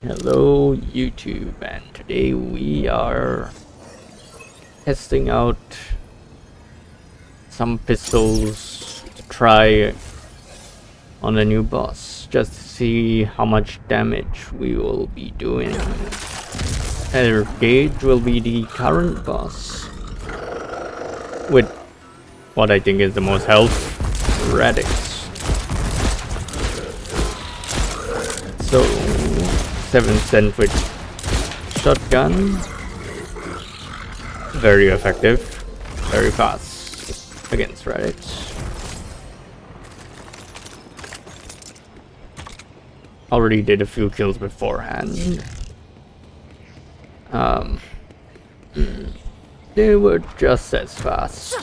Hello YouTube, and today we are testing out some pistols to try on a new boss, just to see how much damage we will be doing. Our gauge will be the current boss with what I think is the most health, radix. So 7 cent with shotgun, very effective, very fast against radix. Already did a few kills beforehand. They were just as fast,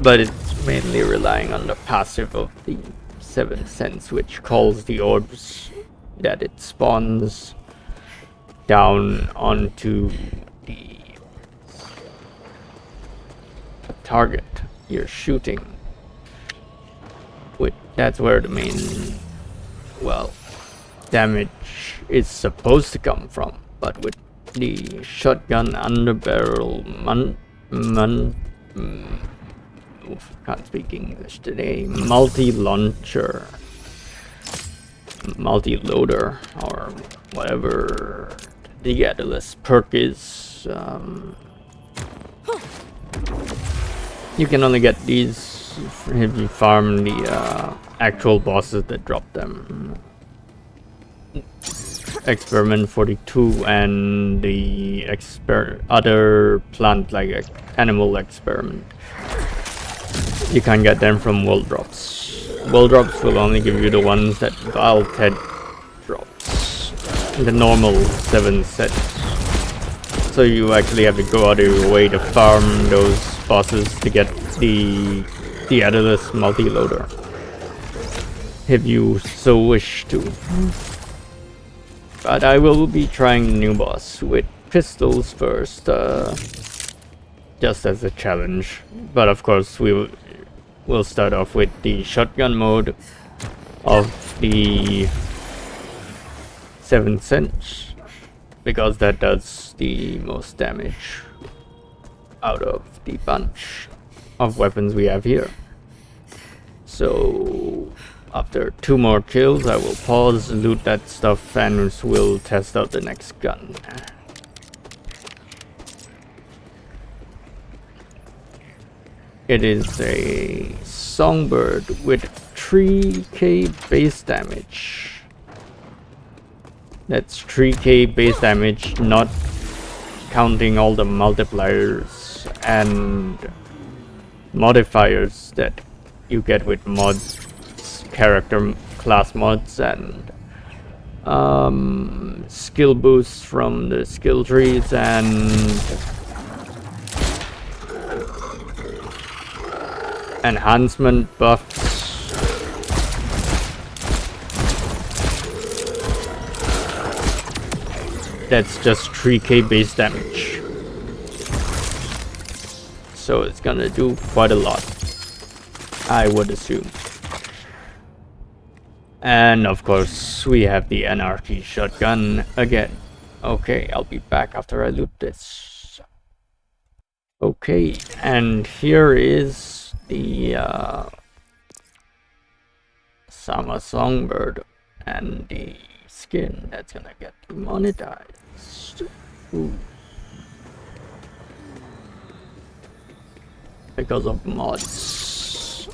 but it's mainly relying on the passive of the 7 cents, which calls the orbs that it spawns down onto the target you're shooting. That's where the main, damage is supposed to come from. But with the shotgun underbarrel can't speak English today, multi-launcher, multi-loader, or whatever the catalyst perk is, you can only get these if you farm the actual bosses that drop them. Experiment 42 and the other plant like animal experiment. You can't get them from world drops. World drops will only give you the ones that Ted drops. The normal 7 sets. So you actually have to go out of your way to farm those bosses to get the Atlas multi-loader, if you so wish to. But I will be trying the new boss with pistols first, just as a challenge. But of course we'll start off with the shotgun mode of the 7 cents, because that does the most damage out of the bunch of weapons we have here. So after 2 more kills, I will pause, loot that stuff, and we'll test out the next gun. It is a songbird with 3k base damage. That's 3k base damage, not counting all the multipliers and modifiers that you get with mods, character class mods, and skill boosts from the skill trees, and enhancement buffs. That's just 3k base damage. So it's gonna do quite a lot, I would assume. And of course, we have the anarchy shotgun again. Okay, I'll be back after I loot this. Okay, and here is the Sama Songbird and the skin that's gonna get demonetized. Ooh. Because of mods.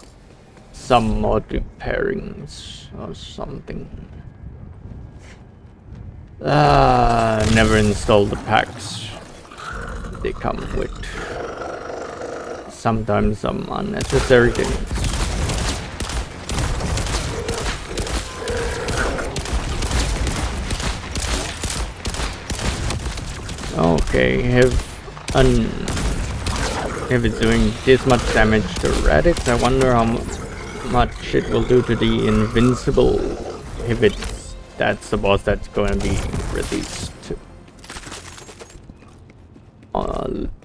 Some mod repairings or something. Never installed the packs they come with. Sometimes some unnecessary things. Okay, if it's doing this much damage to radix, I wonder how much it will do to the invincible, if that's the boss that's going to be released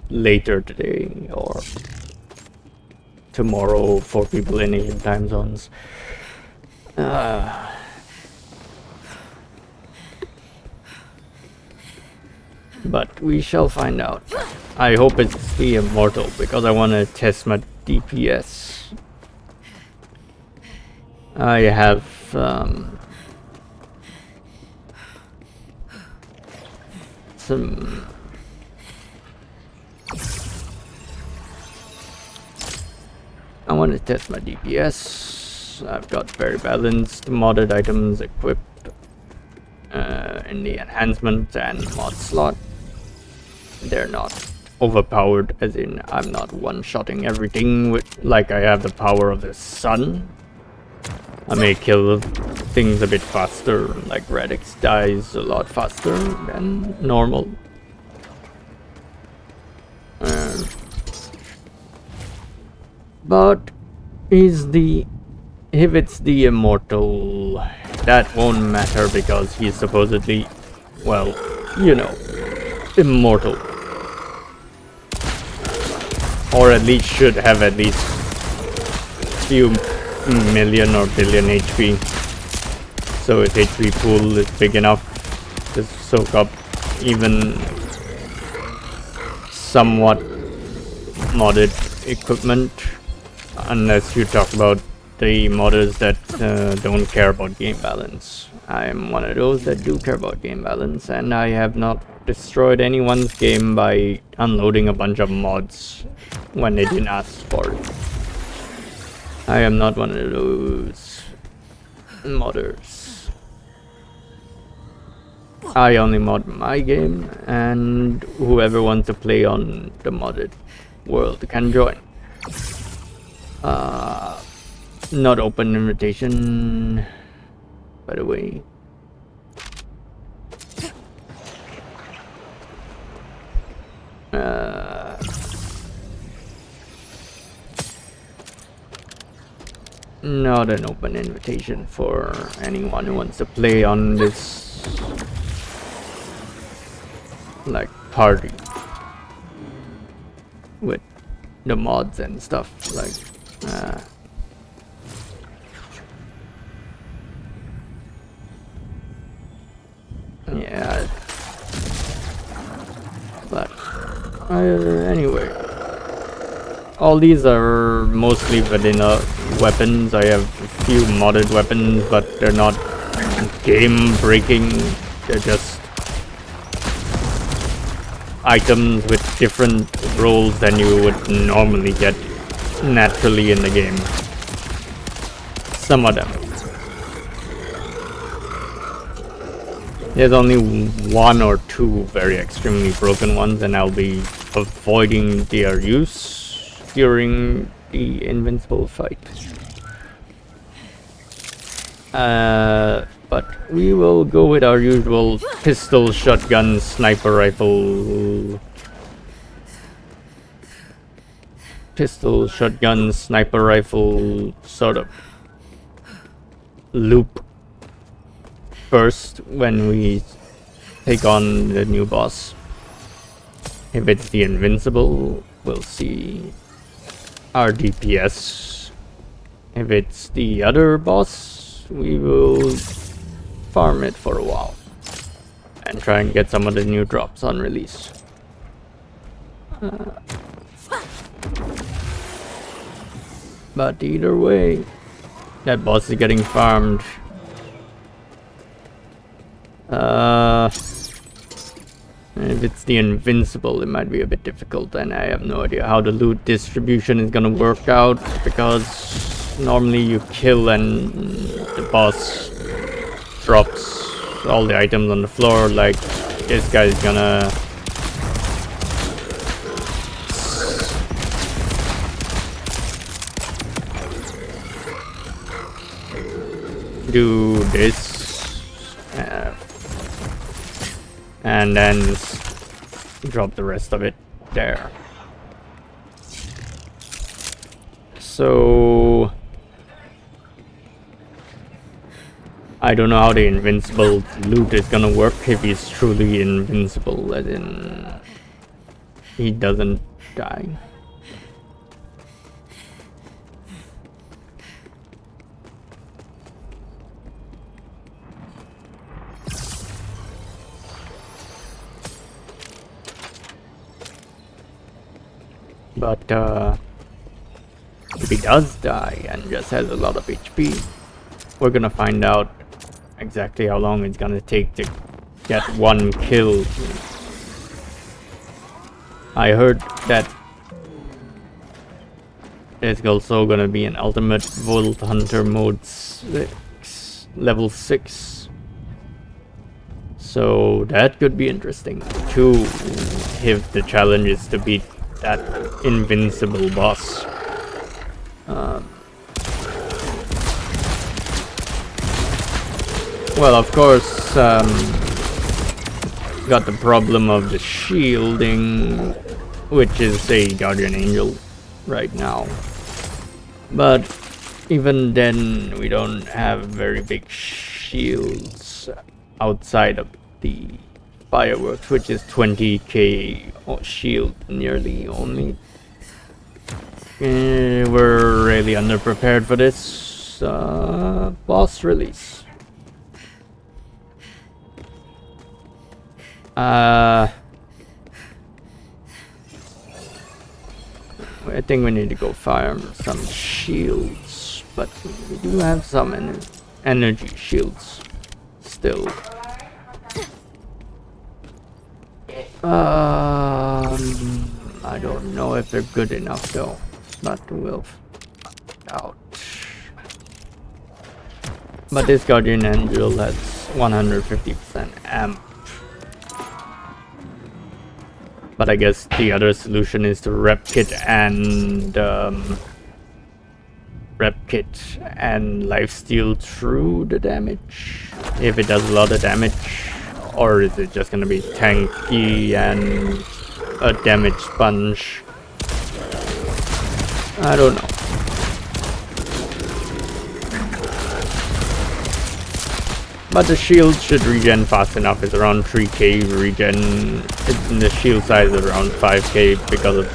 later today or tomorrow for people in Asian time zones. But we shall find out. I hope it's the Immortal because I want to test my DPS. I have some I want to test my DPS. I've got very balanced modded items equipped in the enhancement and mod slot. They're not overpowered, as in I'm not one-shotting everything with like I have the power of the sun. I may kill things a bit faster, like radix dies a lot faster than normal. But if it's the Immortal, that won't matter because he's supposedly, well, you know, immortal. Or at least should have at least few million or billion HP. So his HP pool is big enough to soak up even somewhat modded equipment. Unless you talk about the modders that don't care about game balance. I'm one of those that do care about game balance, and I have not destroyed anyone's game by unloading a bunch of mods when they didn't ask for it. I am not one of those modders. I only mod my game, and whoever wants to play on the modded world can join. Not open invitation, by the way. Not an open invitation for anyone who wants to play on this like party with the mods and stuff like yeah, but anyway, all these are mostly vanilla weapons. I have a few modded weapons, but they're not game breaking. They're just items with different roles than you would normally get naturally in the game. Some of them. There's only one or two very extremely broken ones, and I'll be avoiding their use during the invincible fight. But we will go with our usual pistol, shotgun, sniper rifle. Pistol, shotgun, sniper rifle sort of loop first when we take on the new boss. If it's the invincible, we'll see our DPS. If it's the other boss, we will farm it for a while and try and get some of the new drops on release. But either way, that boss is getting farmed. If it's the invincible, it might be a bit difficult, and I have no idea how the loot distribution is gonna work out, because normally you kill and the boss drops all the items on the floor. Like this guy's gonna do this and then drop the rest of it there. So I don't know how the invincible loot is gonna work if he's truly invincible, as in he doesn't die. But if he does die and just has a lot of HP, we're gonna find out exactly how long it's gonna take to get one kill. I heard that there's also gonna be an ultimate Vault Hunter mode 6, level 6. So that could be interesting too, if the challenge is to beat that invincible boss. Well, of course, got the problem of the shielding, which is a Guardian Angel right now. But even then, we don't have very big shields outside of the fireworks, which is 20k shield nearly only. We're really underprepared for this boss release. I think we need to go farm some shields, but we do have some energy shields still. I don't know if they're good enough though, but we'll find out. But this Guardian Angel has 150% amp. But I guess the other solution is to rep kit and lifesteal through the damage, if it does a lot of damage, or is it just gonna be tanky and a damage sponge? I don't know. But the shield should regen fast enough. It's around 3k regen. The shield size is around 5k because of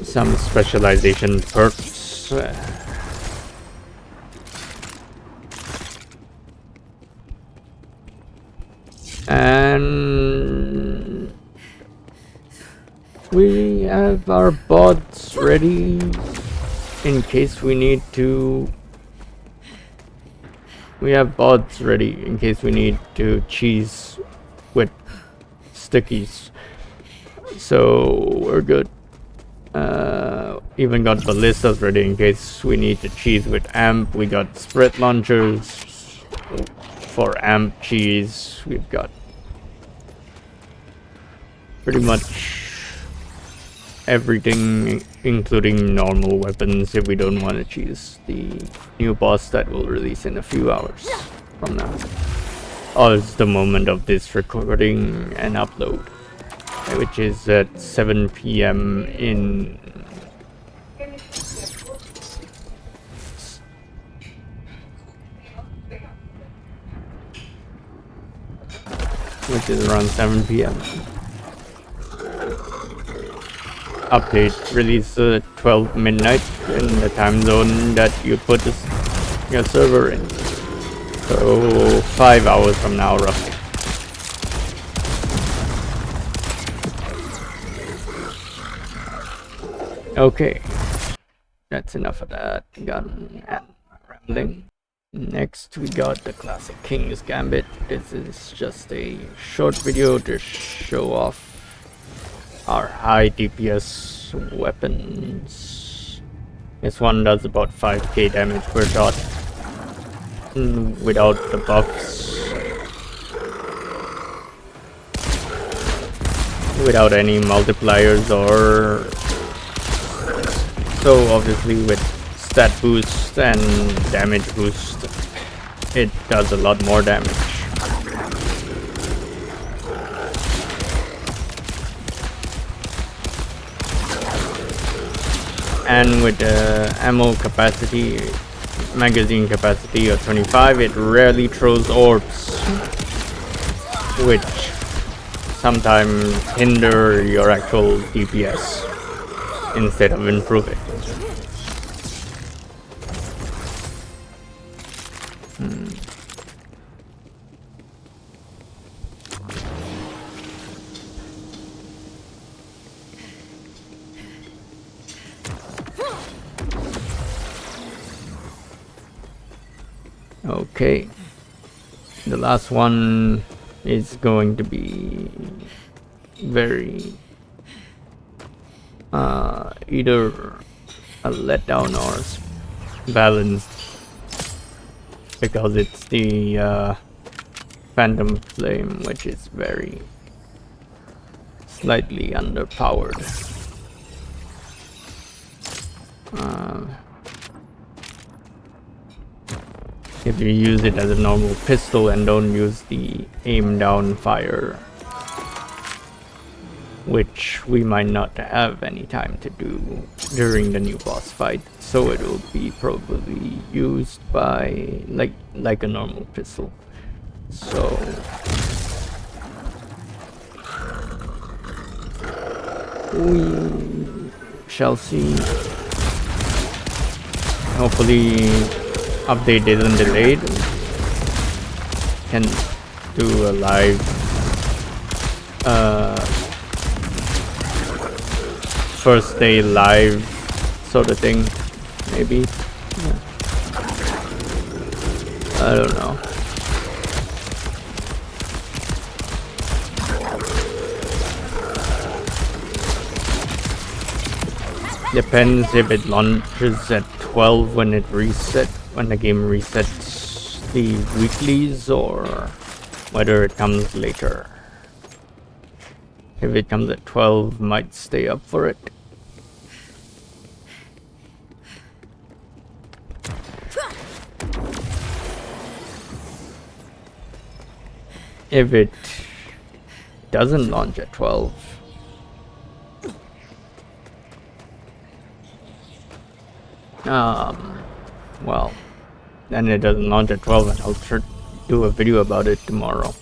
some specialization perks. And we have our bots ready in case we need to. We have bots ready in case we need to cheese with stickies. So we're good. Even got ballistas ready in case we need to cheese with amp. We got spread launchers for amp cheese. We've got pretty much everything, including normal weapons, if we don't want to choose the new boss that will release in a few hours from now. Or it's the moment of this recording and upload, which is at 7 p.m. in which is around 7 p.m. Update release 12 midnight in the time zone that you put your server in. So 5 hours from now, roughly. Okay, that's enough of that gun and rambling. Next we got the classic King's Gambit. This is just a short video to show off our high DPS weapons. This one does about 5k damage per shot without the buffs, without any multipliers, or so obviously with stat boost and damage boost it does a lot more damage. And with the ammo capacity, magazine capacity of 25, it rarely throws orbs, which sometimes hinder your actual DPS instead of improve it. Okay, the last one is going to be very either a letdown or balanced, because it's the Phantom Flame, which is very slightly underpowered. If you use it as a normal pistol and don't use the aim down fire, which we might not have any time to do during the new boss fight, so it will be probably used by like a normal pistol. So we shall see. Hopefully update isn't delayed. Can do a live first day live sort of thing, maybe. Yeah. I don't know. Depends if it launches at 12 when it when the game resets the weeklies, or whether it comes later. If it comes at 12, might stay up for it. If it doesn't launch at 12, well, then it doesn't launch at 12, and I'll do a video about it tomorrow.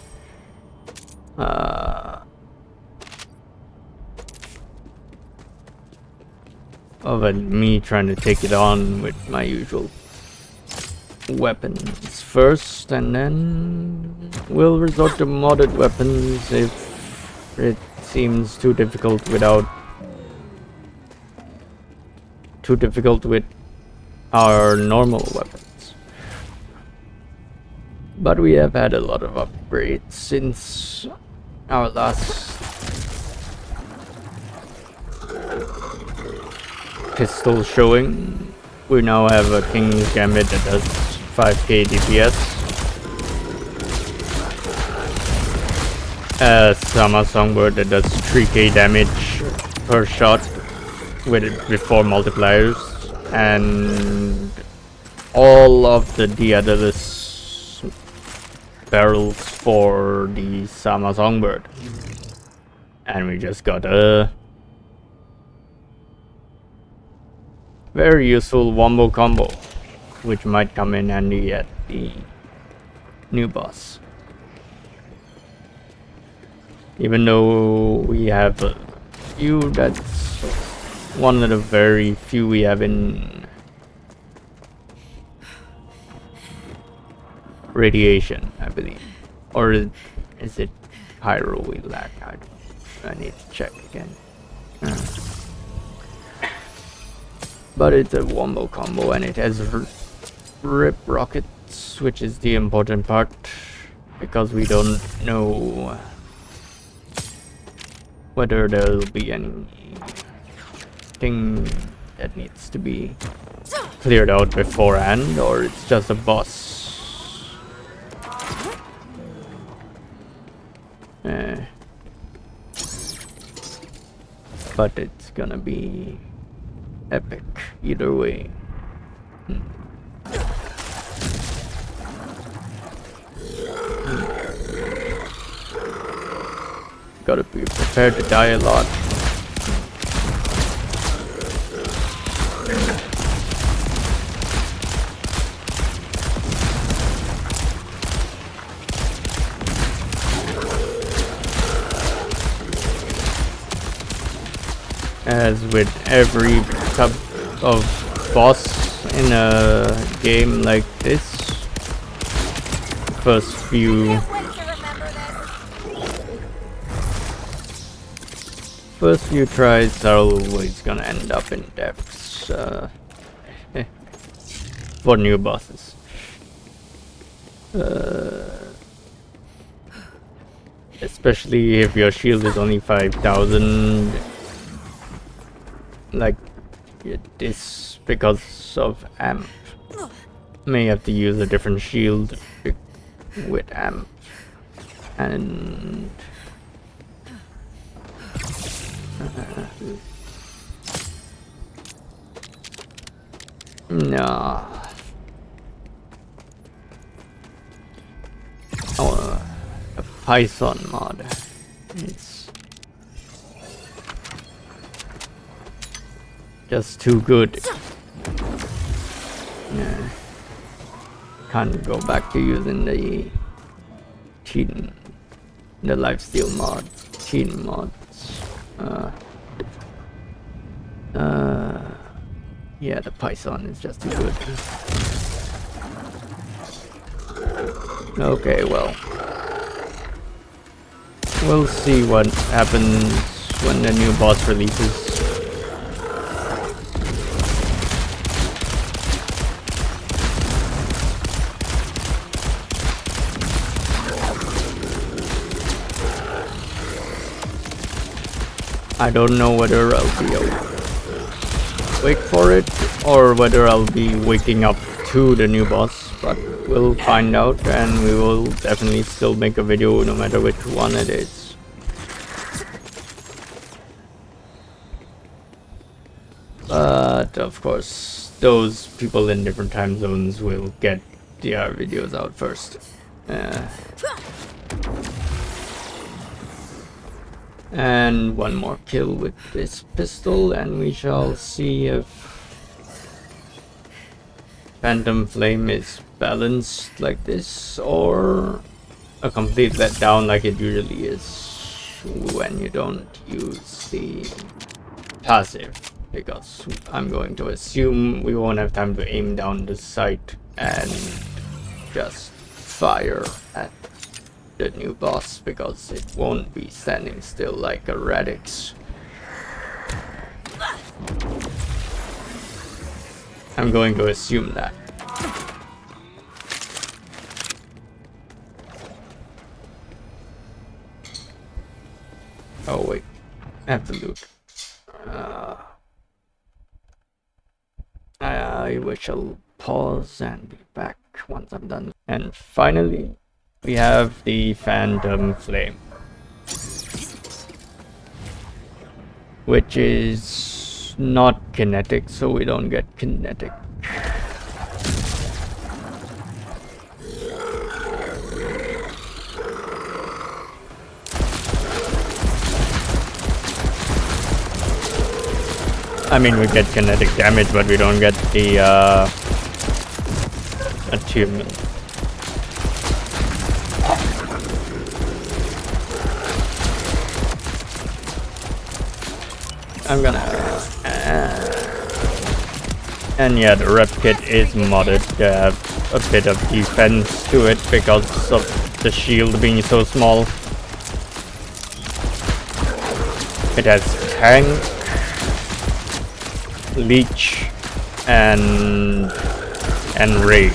Of me trying to take it on with my usual weapons first, and then we'll resort to modded weapons if it seems too difficult with our normal weapons. But we have had a lot of upgrades since our last pistol showing. We now have a King's Gambit that does 5k DPS, a Sama Songbird that does 3k damage per shot with 4 multipliers, and all of the Diadalis barrels for the Sama Songbird. And we just got a very useful wombo combo, which might come in handy at the new boss. Even though we have a few, that's one of the very few we have in radiation, I believe. Or is it pyro we lack? I need to check again. But it's a wombo combo, and it has rip rockets, which is the important part, because we don't know whether there'll be anything that needs to be cleared out beforehand, or it's just a boss. But it's gonna be epic either way. Gotta be prepared to die a lot. As with every type of boss in a game like this, first few tries are always gonna end up in deaths for new bosses. Especially if your shield is only 5,000, like it is because of amp. May have to use a different shield with amp. And no. Oh, a Python mod. It's just too good. Yeah. Can't go back to using the cheating, the lifesteal mod, cheating mods. Yeah, the Python is just too good. Okay, well, we'll see what happens when the new boss releases. I don't know whether I'll be awake for it or whether I'll be waking up to the new boss, but we'll find out, and we will definitely still make a video no matter which one it is. But of course, those people in different time zones will get their videos out first. And one more kill with this pistol, and we shall see if Phantom Flame is balanced like this or a complete letdown like it usually is when you don't use the passive, because I'm going to assume we won't have time to aim down the sight and just fire at the new boss, because it won't be standing still like a radix. I'm going to assume that. Oh wait, I have to loot. I shall pause and be back once I'm done. And finally, we have the Phantom Flame, which is not kinetic, so we don't get kinetic. I mean, we get kinetic damage, but we don't get the achievement. I'm gonna and yeah, the rep kit is modded to have a bit of defense to it because of the shield being so small. It has tank, leech, and rage.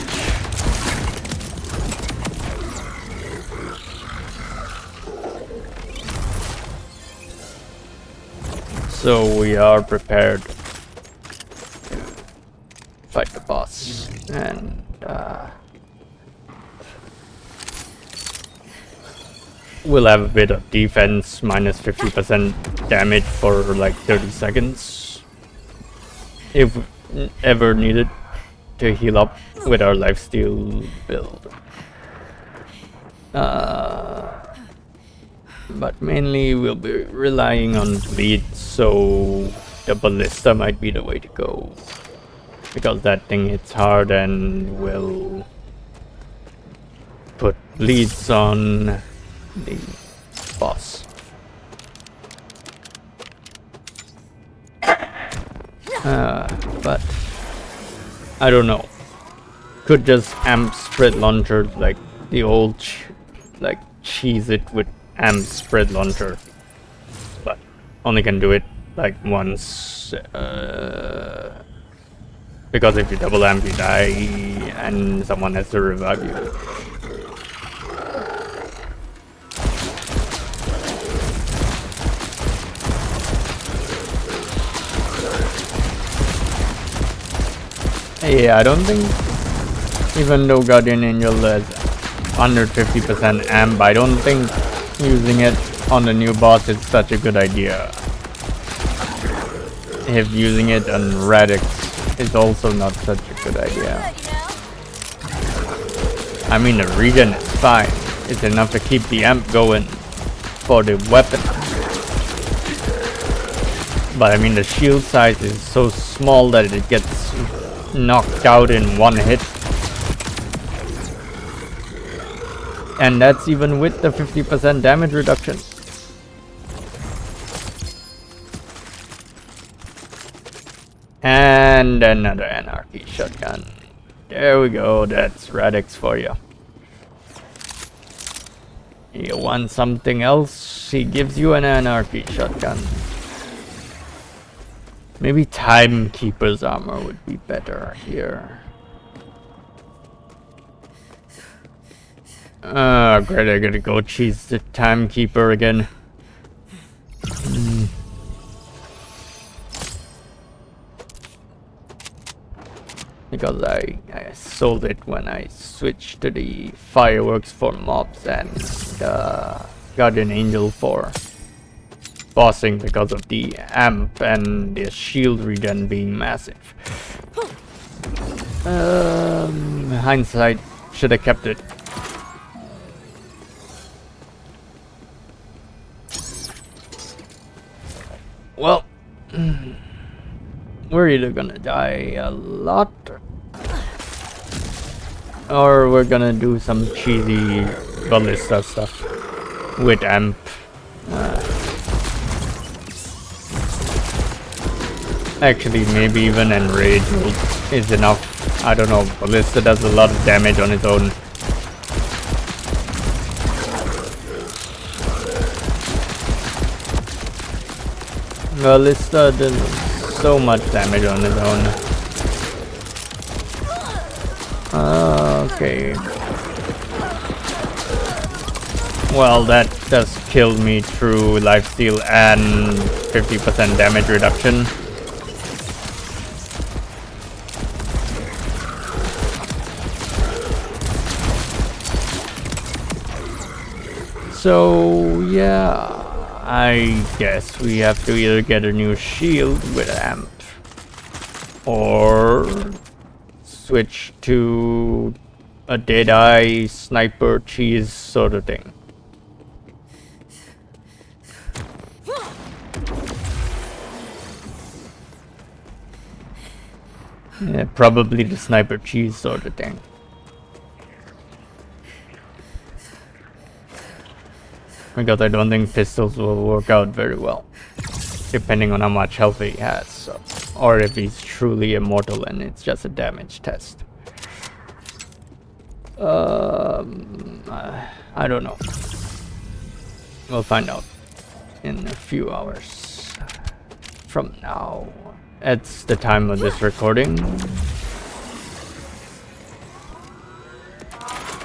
So we are prepared to fight the boss, and we'll have a bit of defense, minus 50% damage for like 30 seconds if ever needed to heal up with our lifesteal build. But mainly we'll be relying on bleed, so the ballista might be the way to go, because that thing hits hard and will put bleeds on the boss. But I don't know. Could just amp spread launcher like the old like cheese it with amp spread launcher, but only can do it like once, because if you double amp you die and someone has to revive you. Yeah, I don't think, even though Guardian Angel has 150% amp, I don't think using it on the new boss is such a good idea. If using it on radix is also not such a good idea. I mean, the regen is fine. It's enough to keep the amp going for the weapon. But I mean, the shield size is so small that it gets knocked out in one hit. And that's even with the 50% damage reduction. And another anarchy shotgun. There we go, that's radix for you. You want something else? He gives you an anarchy shotgun. Maybe Timekeeper's armor would be better here. Great, I gotta go cheese the Timekeeper again. Because I sold it when I switched to the fireworks for mobs and Guardian Angel for bossing because of the amp and the shield regen being massive. Hindsight, should have kept it. Well, we're either gonna die a lot or we're gonna do some cheesy ballista stuff with amp. Actually, maybe even enrage is enough. I don't know, ballista does a lot of damage on its own. Ballista does so much damage on its own. Okay. Well, that just killed me through lifesteal and 50% damage reduction. So yeah, I guess we have to either get a new shield with amp or switch to a Deadeye sniper cheese sort of thing. Yeah, probably the sniper cheese sort of thing. Because I don't think pistols will work out very well, depending on how much health he has, so, or if he's truly immortal and it's just a damage test. I don't know. We'll find out in a few hours from now. It's the time of this recording.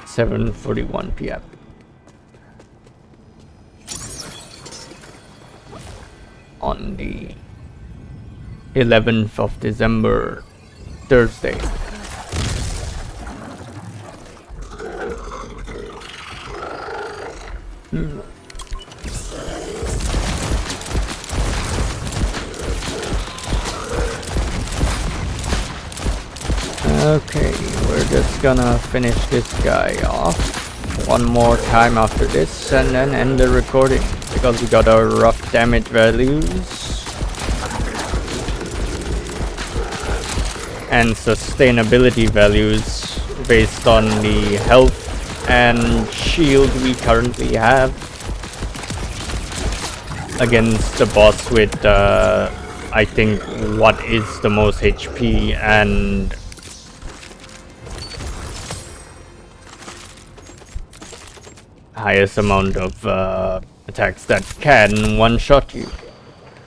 7:41 p.m. on the 11th of December, Thursday. Okay, we're just gonna finish this guy off one more time after this and then end the recording because we got our rough damage values and sustainability values based on the health and shield we currently have against the boss with I think what is the most HP and highest amount of attacks that can one-shot you.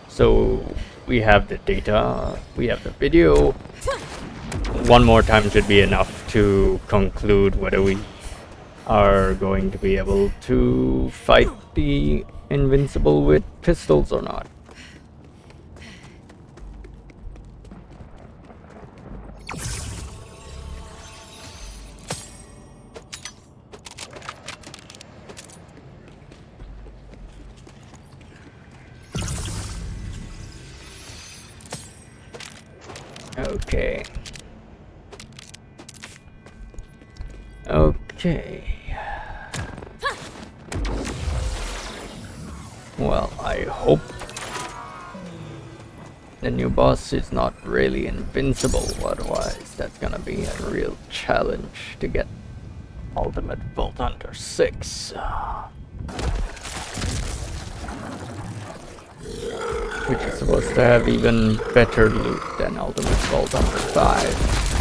So we have the data, we have the video. One more time should be enough to conclude whether we are going to be able to fight the Invincible with pistols or not. Okay. Okay. Well, I hope the new boss is not really invincible, otherwise that's gonna be a real challenge to get Ultimate Vault Hunter 6. Which is supposed to have even better loot than Ultimate Vault Hunter 5.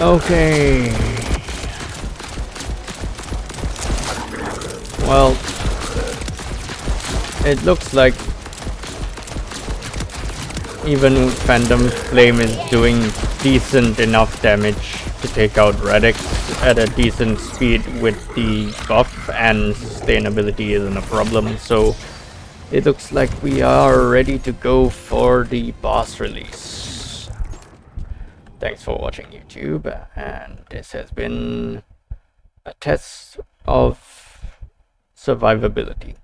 Okay. Well, it looks like even Phantom Flame is doing decent enough damage to take out radix at a decent speed with the buff, and sustainability isn't a problem, so it looks like we are ready to go for the boss release. Thanks for watching, YouTube, and this has been a test of survivability.